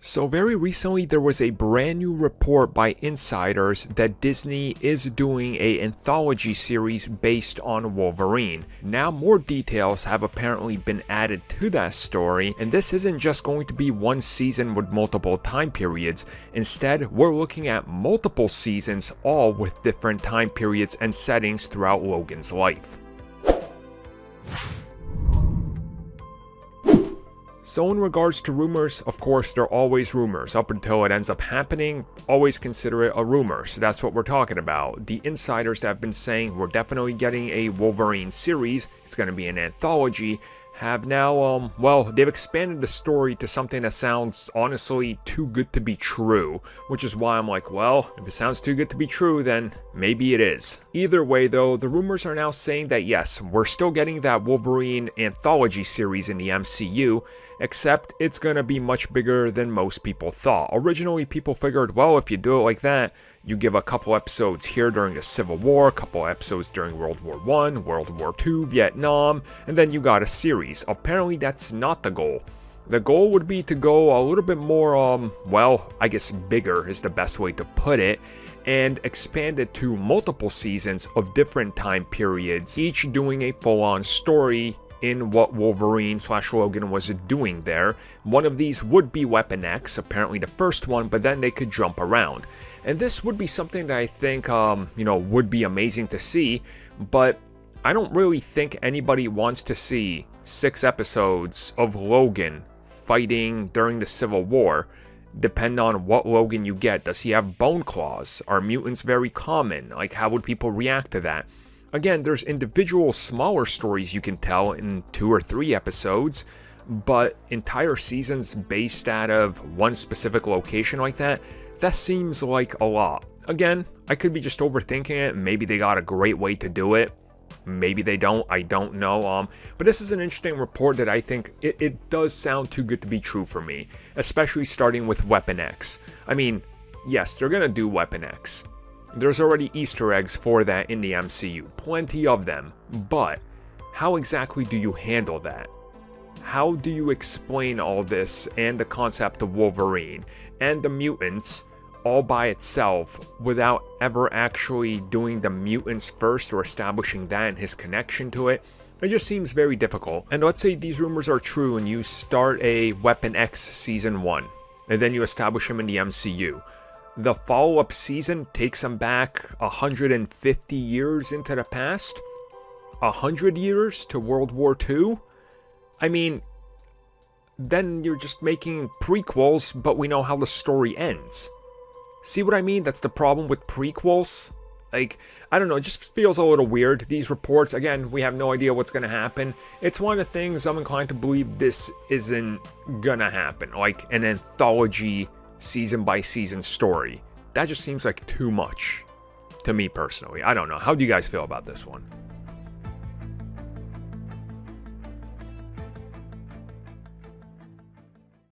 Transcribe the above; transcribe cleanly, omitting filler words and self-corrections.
So very recently there was a brand new report by insiders that Disney is doing an anthology series based on Wolverine. Now more details have apparently been added to that story, and this isn't just going to be one season with multiple time periods. Instead, we're looking at multiple seasons, all with different time periods and settings throughout Logan's life. So in regards to rumors, of course, they're always rumors. Up until it ends up happening, always consider it a rumor. So that's what we're talking about. The insiders that have been saying we're definitely getting a Wolverine series, it's going to be an anthology, have now, well, they've expanded the story to something that sounds honestly too good to be true. Which is why I'm like, well, if it sounds too good to be true, then maybe it is. Either way though, the rumors are now saying that yes, we're still getting that Wolverine anthology series in the MCU, except it's gonna be much bigger than most people thought. Originally, people figured, well, if you do it like that, you give a couple episodes here during the Civil War, a couple episodes during World War I, World War II, Vietnam, and then you got a series. Apparently, that's not the goal. The goal would be to go a little bit more, well, I guess bigger is the best way to put it, and expand it to multiple seasons of different time periods, each doing a full-on story in what Wolverine/Logan was doing there. One of these would be Weapon X, apparently the first one, but then they could jump around. And this would be something that I think, would be amazing to see, but I don't really think anybody wants to see 6 episodes of Logan fighting during the Civil War. Depend on what Logan you get. Does he have bone claws? Are mutants very common? Like, how would people react to that? Again, there's individual smaller stories you can tell in 2 or 3 episodes, but entire seasons based out of one specific location like that seems like a lot. Again, I could be just overthinking it. Maybe they got a great way to do it. Maybe they don't. I don't know. But this is an interesting report that I think it does sound too good to be true for me, especially starting with Weapon X. I mean, yes, they're gonna do Weapon X. There's already Easter eggs for that in the MCU, plenty of them, but how exactly do you handle that? How do you explain all this and the concept of Wolverine and the mutants all by itself without ever actually doing the mutants first or establishing that and his connection to it? It just seems very difficult. And let's say these rumors are true and you start a Weapon X Season 1, and then you establish him in the MCU. The follow-up season takes him back 150 years into the past? 100 years to World War II? I mean, then you're just making prequels, but we know how the story ends. See what I mean? That's the problem with prequels. Like, I don't know, it just feels a little weird. These reports, again, we have no idea what's going to happen. It's one of the things I'm inclined to believe this isn't gonna happen. Like an anthology season by season story. That just seems like too much to me personally. I don't know. How do you guys feel about this one?